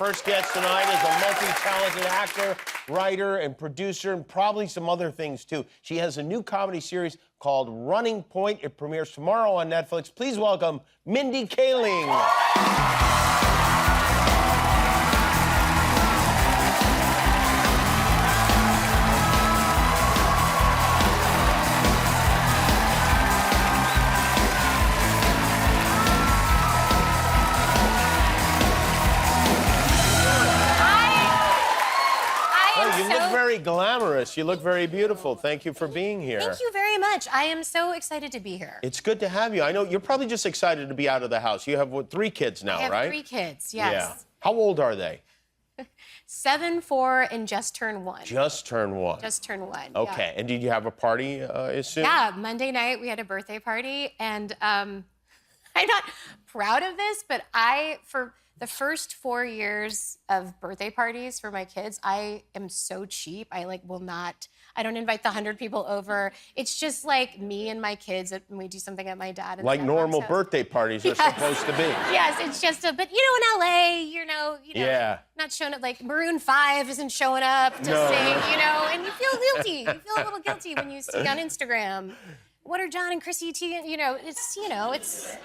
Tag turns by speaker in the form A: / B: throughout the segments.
A: first guest tonight is a multi-talented actor, writer, and producer, and probably some other things, too. She has a new comedy series called Running Point. It premieres tomorrow on Netflix. Please welcome Mindy Kaling. You look very glamorous. You look very beautiful. Thank you for being here.
B: Thank you very much. I am so excited to be here.
A: It's good to have you. I know you're probably just excited to be out of the house. You have, what, 3 kids now,
B: I have
A: right?
B: 3 kids, yes.
A: Yeah. How old are they?
B: 7, 4, and just turned 1.
A: Just turned 1.
B: Just turned 1.
A: Okay.
B: Yeah.
A: And did you have a party soon?
B: Yeah, Monday night we had a birthday party, and I'm not proud of this, but for the first 4 years of birthday parties for my kids, I am so cheap. I don't invite the 100 people over. It's just like me and my kids, and we do something at my dad and
A: like normal birthday parties are supposed to be.
B: Yes, it's just but in LA,
A: yeah.
B: not showing up, like Maroon 5 isn't showing up to sing, and you feel guilty. You feel a little guilty when you see on Instagram, what are John and Chrissy Teigen, it's...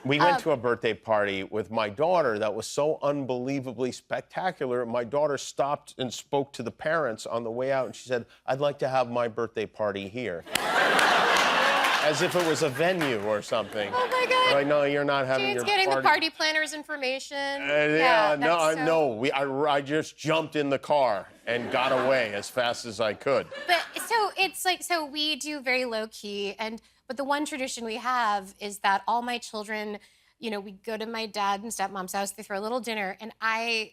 A: We went to a birthday party with my daughter that was so unbelievably spectacular. My daughter stopped and spoke to the parents on the way out, and she said, "I'd like to have my birthday party here." As if it was a venue or something.
B: Oh, my God.
A: Like, no, you're not having
B: Jane's
A: your
B: getting
A: party.
B: the party planner's information.
A: I just jumped in the car and got away as fast as I could.
B: But so we do very low key, but the one tradition we have is that all my children, we go to my dad and stepmom's house, they throw a little dinner, and I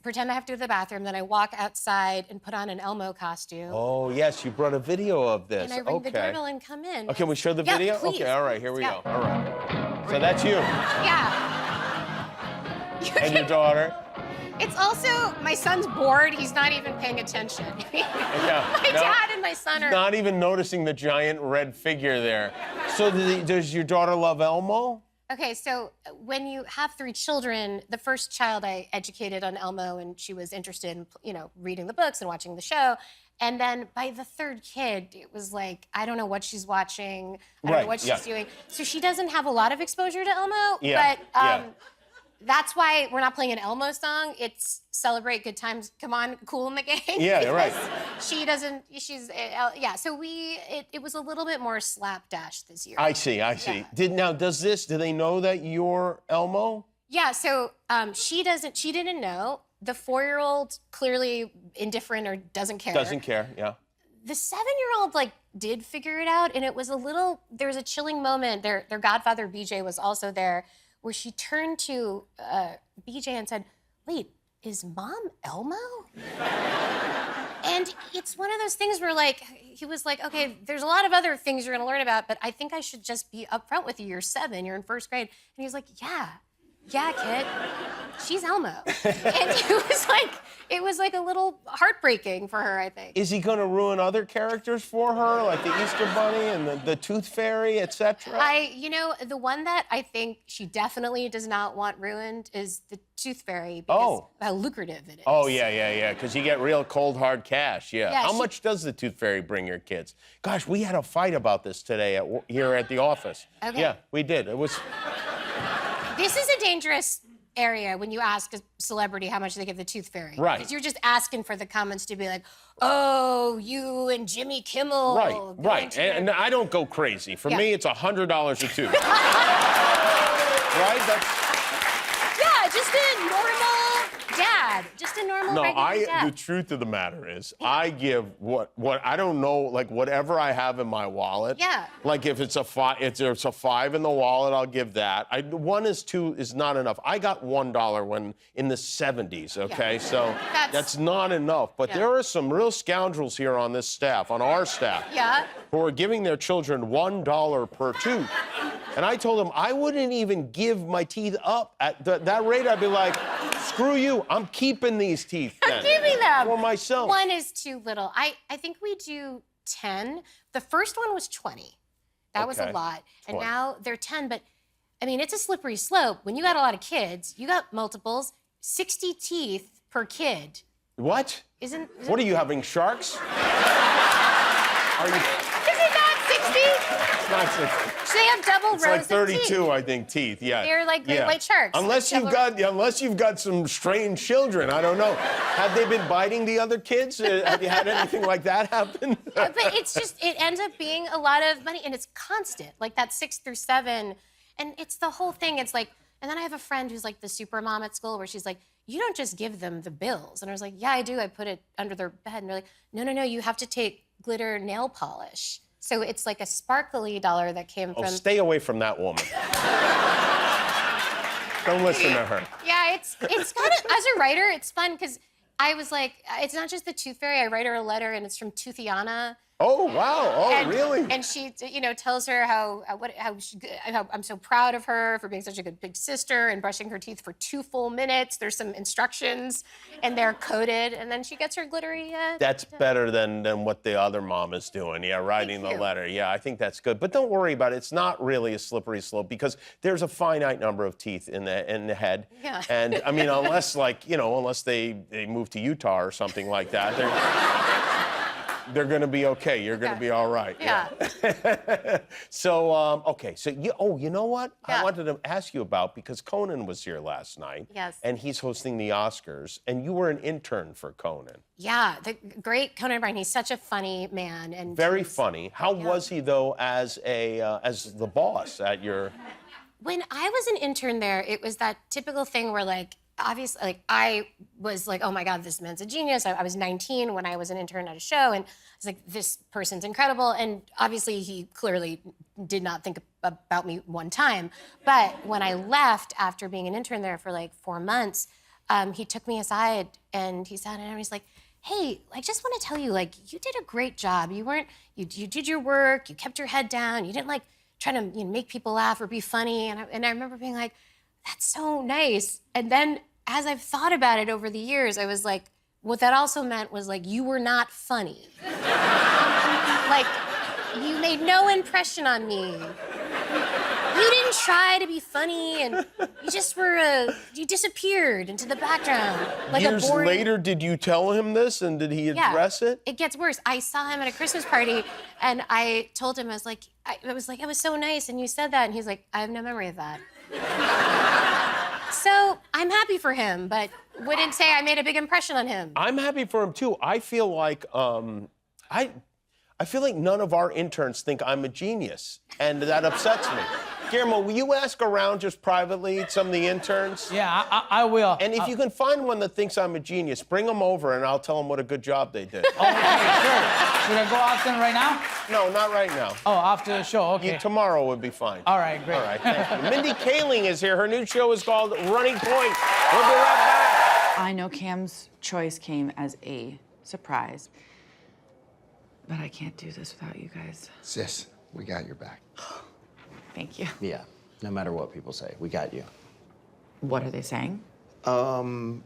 B: pretend I have to go to the bathroom, then I walk outside and put on an Elmo costume.
A: Oh, yes, you brought a video of this.
B: And I ring the doorbell and come in.
A: Oh, can we show the video?
B: Please.
A: Okay, all right, here we go. All right. So that's you.
B: Yeah.
A: And your daughter?
B: It's also, my son's bored. He's not even paying attention. My dad and my son are...
A: Not even noticing the giant red figure there. So does your daughter love Elmo?
B: Okay, so when you have 3 children, the first child I educated on Elmo, and she was interested in, reading the books and watching the show. And then by the 3rd kid, it was like, I don't know what she's watching. I don't know what she's doing. So she doesn't have a lot of exposure to Elmo, but that's why we're not playing an Elmo song. It's Celebrate Good Times, Come On, Cool in the Gang.
A: Yeah, right.
B: She doesn't, so it was a little bit more slapdash this year.
A: I see.
B: Yeah.
A: Do they know that you're Elmo?
B: Yeah, so she didn't know. The 4-year-old clearly indifferent or doesn't care.
A: Doesn't care, yeah.
B: The 7-year-old did figure it out, and it was there was a chilling moment. Their godfather BJ was also there, where she turned to BJ and said, "Wait, is Mom Elmo?" And it's one of those things where he was like, "Okay, there's a lot of other things you're gonna learn about, but I think I should just be upfront with you. You're 7, you're in 1st grade." And he was like, yeah, kid, she's Elmo. And it was a little heartbreaking for her, I think.
A: Is he gonna ruin other characters for her, like the Easter Bunny and the Tooth Fairy, etc.?
B: The one that I think she definitely does not want ruined is the Tooth Fairy, because how lucrative it is.
A: Oh, yeah, because you get real cold, hard cash, yeah.
B: Yeah,
A: How much does the Tooth Fairy bring your kids? Gosh, we had a fight about this today here at the office.
B: Okay.
A: Yeah, we did. It was...
B: This is a dangerous area when you ask a celebrity how much they give the Tooth Fairy.
A: Right.
B: Because you're just asking for the comments to be like, "Oh, you and Jimmy Kimmel."
A: Right. And I don't go crazy. For me, it's $100 a tooth. Right?
B: Yeah, just a normal dad. Just a normal regular dad.
A: The truth of the matter is, I give what I don't know, whatever I have in my wallet.
B: Yeah.
A: Like if it's if there's a 5 in the wallet, I'll give that. 1 is 2 is not enough. I got $1 when in the 70s, okay? Yeah. So that's not enough. But there are some real scoundrels here on this staff, on our staff, who are giving their children $1 per tooth. And I told them I wouldn't even give my teeth up at that rate. I'd be like, screw you, I'm keeping these teeth then.
B: I'm keeping them.
A: For myself.
B: 1 is too little. I think we do 10. The first one was 20. That was a lot. 20. And now they're 10, but I mean, it's a slippery slope. When you got a lot of kids, you got multiples. 60 teeth per kid.
A: What?
B: Isn't
A: What are you having, sharks? Are you?
B: Is it not 60?
A: It's not 60.
B: So they have double
A: It's
B: rows
A: like 32,
B: of teeth.
A: I think, teeth. Yeah.
B: They're like great white sharks.
A: Unless you've got some strange children, I don't know. Have they been biting the other kids? Have you had anything like that happen?
B: But it's just it ends up being a lot of money, and it's constant. Like that 6 through 7, and it's the whole thing. It's like, and then I have a friend who's like the super mom at school, where she's like, you don't just give them the bills. And I was like, yeah, I do. I put it under their bed. And they're like, no, you have to take glitter nail polish. So it's like a sparkly dollar that came from...
A: Oh, stay away from that woman. Don't listen to her.
B: Yeah, it's kind of, as a writer, it's fun because I was like, it's not just the Tooth Fairy. I write her a letter, and it's from Toothiana.
A: Oh, wow. Oh, really?
B: And she, tells her how I'm so proud of her for being such a good big sister and brushing her teeth for 2 full minutes. There's some instructions, and they're coded, and then she gets her glittery.
A: That's better than what the other mom is doing. Yeah, writing the letter. Yeah, I think that's good. But don't worry about it. It's not really a slippery slope because there's a finite number of teeth in the head.
B: Yeah.
A: And I mean, unless they move to Utah or something like that, they're going to be okay. You're going to be all right.
B: Yeah.
A: So, okay. So, you know what?
B: Yeah.
A: I wanted to ask you about, because Conan was here last night.
B: Yes.
A: And he's hosting the Oscars. And you were an intern for Conan.
B: Yeah, the great Conan O'Brien. He's such a funny man. And
A: Very funny. How was he, though, as the boss at your...
B: When I was an intern there, it was that typical thing where, like, obviously, like, I was like, oh my God, this man's a genius. I was 19 when I was an intern at a show, and I was like, this person's incredible. And obviously, he clearly did not think about me one time. But when I left after being an intern there for like 4 months, he took me aside and he sat down and he's like, hey, I just want to tell you, like, you did a great job. You did your work, you kept your head down, you didn't like try to make people laugh or be funny. And I remember being like, that's so nice. And then as I've thought about it over the years, I was like, what that also meant was, like, you were not funny. Like, you made no impression on me. You didn't try to be funny, and you just you disappeared into the background. Like
A: Years
B: a boring...
A: later, did you tell him this, and did he address it?
B: It gets worse. I saw him at a Christmas party, and I told him, it was so nice, and you said that, and he's like, I have no memory of that. So I'm happy for him, but wouldn't say I made a big impression on him.
A: I'm happy for him too. I feel like I feel like none of our interns think I'm a genius, and that upsets me. Guillermo, will you ask around just privately some of the interns?
C: Yeah, I will.
A: And if you can find one that thinks I'm a genius, bring them over and I'll tell them what a good job they did.
C: Okay, sure. Should I go out then right now?
A: No, not right now.
C: Oh, after the show, okay.
A: Tomorrow would be fine.
C: All right, great.
A: All right, thank you. Mindy Kaling is here. Her new show is called Running Point. We'll be right back.
D: I know Cam's choice came as a surprise, but I can't do this without you guys.
E: Sis, we got your back.
D: Thank you.
F: Yeah, no matter what people say, we got you.
D: What are they saying?
F: Don't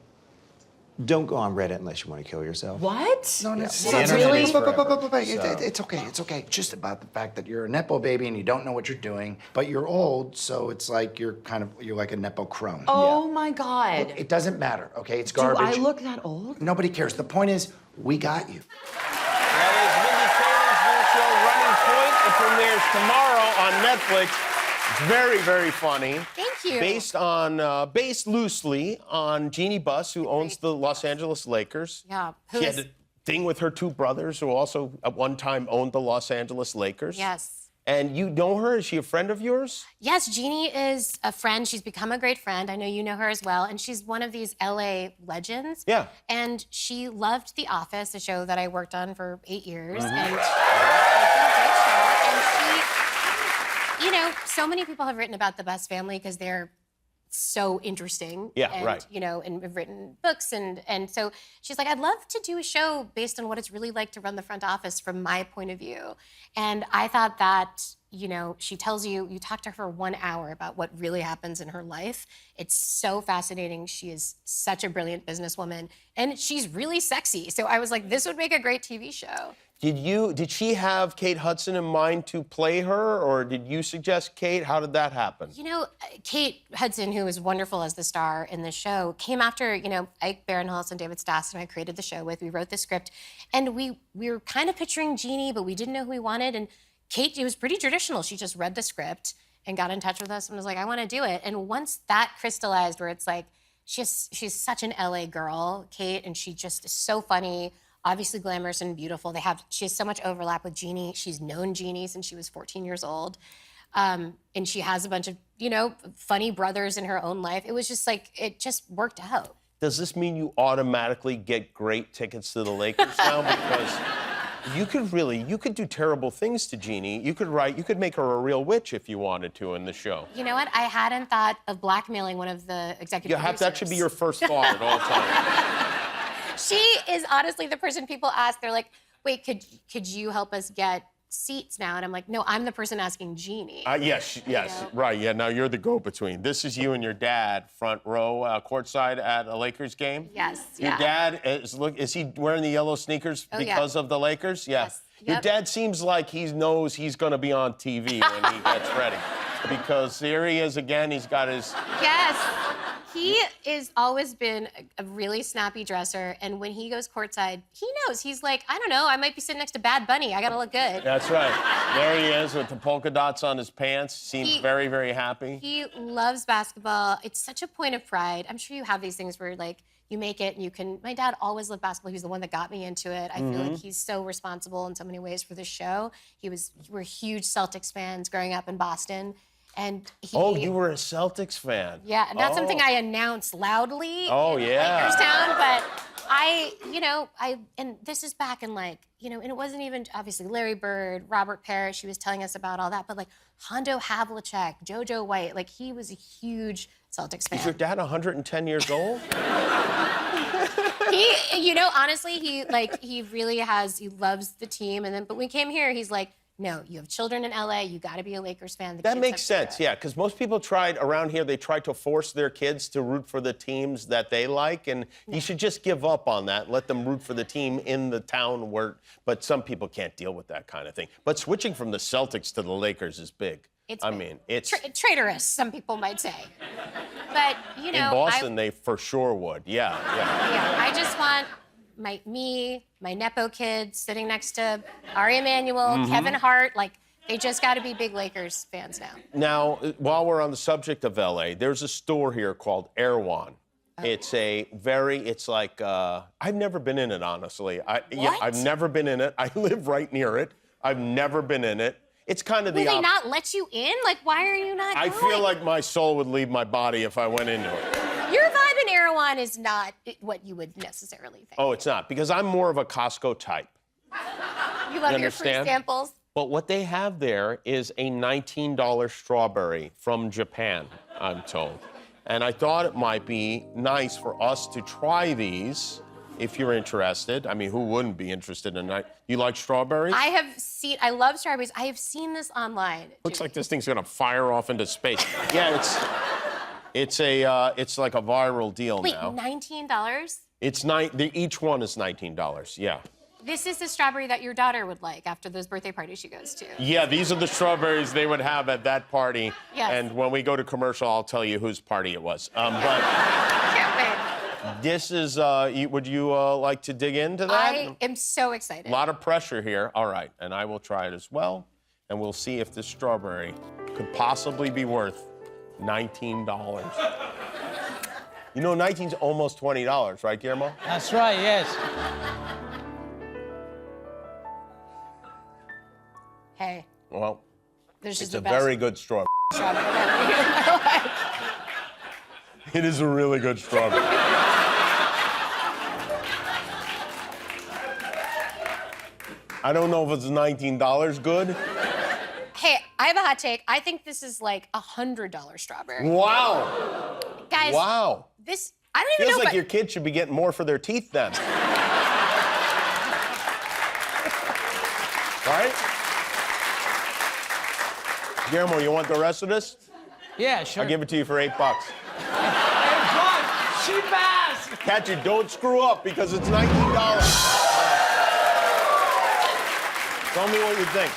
F: go on Reddit unless you want to kill yourself.
D: What?
E: No,
F: Yeah.
E: it's
F: The
E: not
F: internet
D: really?
F: is forever,
E: It's okay. It's okay. Just about the fact that you're a nepo baby and you don't know what you're doing, but you're old, so it's like you're like a nepo crone.
D: Oh my God.
E: Look, it doesn't matter. Okay, it's
D: Do
E: garbage.
D: I look that old?
E: Nobody cares. The point is, we got you.
A: That is Mindy Kaling's new show, Running Point. It premieres tomorrow on Netflix. Very, very funny.
B: Thank you.
A: Based loosely on Jeanie Buss, who owns the Los Angeles Lakers.
B: Yeah.
A: She had a thing with her 2 brothers, who also at one time owned the Los Angeles Lakers.
B: Yes.
A: And you know her? Is she a friend of yours?
B: Yes, Jeanie is a friend. She's become a great friend. I know you know her as well. And she's one of these LA legends.
A: Yeah.
B: And she loved The Office, a show that I worked on for 8 years.
A: Mm-hmm.
B: And it's a great show. And she, so many people have written about the Buss family because they're so interesting.
A: Yeah,
B: and,
A: right.
B: And have written books. And so she's like, I'd love to do a show based on what it's really like to run the front office from my point of view. And I thought that, she tells you talk to her for 1 hour about what really happens in her life. It's so fascinating. She is such a brilliant businesswoman, and she's really sexy. So I was like, this would make a great TV show.
A: Did she have Kate Hudson in mind to play her, or did you suggest Kate? How did that happen?
B: You know, Kate Hudson, who was wonderful as the star in the show, came after, Ike Barinholtz and David Stassen, who I created the show with. We wrote the script, and we were kind of picturing Jeanie, but we didn't know who we wanted. And Kate, it was pretty traditional. She just read the script and got in touch with us and was like, I want to do it. And once that crystallized, where it's like, she's such an LA girl, Kate, and she just is so funny, obviously glamorous and beautiful. She has so much overlap with Jeanie. She's known Jeanie since she was 14 years old. And she has a bunch of, funny brothers in her own life. It was just like, it just worked out.
A: Does this mean you automatically get great tickets to the Lakers now? Because you could do terrible things to Jeanie. You could make her a real witch if you wanted to in the show.
B: You know what? I hadn't thought of blackmailing one of the executive producers.
A: That should be your first thought at all times.
B: She is honestly the person people ask. They're like, wait, could you help us get seats now? And I'm like, no, I'm the person asking Jeanie.
A: Yes, right. Yeah, now you're the go-between. This is you and your dad, front row, courtside at a Lakers game?
B: Yes,
A: Your dad, is he wearing the yellow sneakers because of the Lakers? Yeah.
B: Yes.
A: Your
B: Yep.
A: dad seems like he knows he's going to be on TV when he gets ready. Because here he is again, he's got his...
B: Yes. He has always been a really snappy dresser, and when he goes courtside, he knows. He's like, I don't know, I might be sitting next to Bad Bunny. I gotta look good.
A: That's right. There he is with the polka dots on his pants. Seems very, very happy.
B: He loves basketball. It's such a point of pride. I'm sure you have these things where, like, you make it and you can... My dad always loved basketball. He was the one that got me into it. I feel like he's so responsible in so many ways for this show. We're huge Celtics fans growing up in Boston. And
A: you were a Celtics fan.
B: Yeah, not something I announce loudly in
A: yeah.
B: Lakerstown, but and this is back in and it wasn't even, obviously, Larry Bird, Robert Parrish, he was telling us about all that, but Hondo Havlicek, JoJo White, he was a huge Celtics fan.
A: Is your dad 110 years old?
B: Honestly, he really he loves the team, but when he came here, he's like, no, you have children in LA, you gotta be a Lakers fan.
A: That makes sense, yeah, because most people around here, they try to force their kids to root for the teams that they like, and you should just give up on that and let them root for the team in the town but some people can't deal with that kind of thing. But switching from the Celtics to the Lakers is big.
B: It's traitorous, some people might say. But,
A: in Boston, they for sure would, yeah.
B: I just want my Nepo kids sitting next to Ari Emanuel, Kevin Hart, they just got to be big Lakers fans now.
A: Now, while we're on the subject of LA, there's a store here called Erewhon. It's I've never been in it, honestly. I've never been in it. I live right near it. I've never been in it. It's kind of
B: Will they not let you in? Why are you not going?
A: I feel like my soul would leave my body if I went into it.
B: Your vibe in Erewhon is not what you would necessarily think.
A: Oh, it's not, because I'm more of a Costco type.
B: You love your free samples?
A: But what they have there is a $19 strawberry from Japan, I'm told. And I thought it might be nice for us to try these, if you're interested. I mean, who wouldn't be interested in that? You like strawberries?
B: I love strawberries. I have seen this online.
A: Looks like this thing's gonna fire off into space. Yeah, it's like a viral deal now.
B: Wait, $19?
A: Each one is $19, yeah.
B: This is the strawberry that your daughter would like after those birthday parties she goes to.
A: Yeah, these are the strawberries they would have at that party.
B: Yes.
A: And when we go to commercial, I'll tell you whose party it was.
B: Can't wait.
A: This is, would you like to dig into that?
B: I am so excited.
A: A lot of pressure here. All right, and I will try it as well. And we'll see if this strawberry could possibly be worth $19. You know, 19's almost $20, right, Guillermo?
C: That's right, yes.
B: Hey.
A: Well,
B: This is
A: it's
B: the
A: a
B: best
A: very good strawberry.
B: strawberry I've ever eaten in my life.
A: It is a really good strawberry. I don't know if it's $19 good.
B: Hey, I have a hot take. I think this is like $100 strawberry.
A: Wow.
B: Guys,
A: Wow.
B: this, I don't even
A: Feels
B: know
A: like your kids should be getting more for their teeth then. Right? Guillermo, you want the rest of this?
C: Yeah, sure.
A: I'll give it to you for $8.
C: She passed!
A: Catch it, don't screw up because it's $19. Tell me what you think.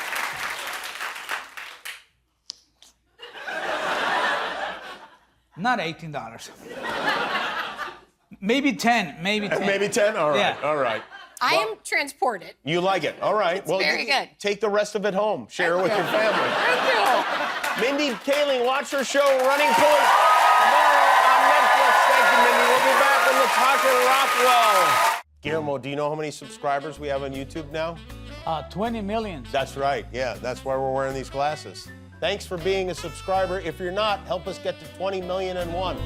C: Not $18. Maybe 10. Maybe 10.
A: Maybe 10? All right,
C: Yeah.
A: all right.
B: I am transported.
A: You like it? All right. Well,
B: very good.
A: Take the rest of it home. Share it with your family.
B: Thank you.
A: Mindy Kaling, watch her show Running Point tomorrow on Netflix. Thank you, Mindy. We'll be back on the Talkin' Rockwell. Guillermo, do you know how many subscribers we have on YouTube now?
C: 20 million.
A: That's right. Yeah, that's why we're wearing these glasses. Thanks for being a subscriber. If you're not, help us get to 20,000,001.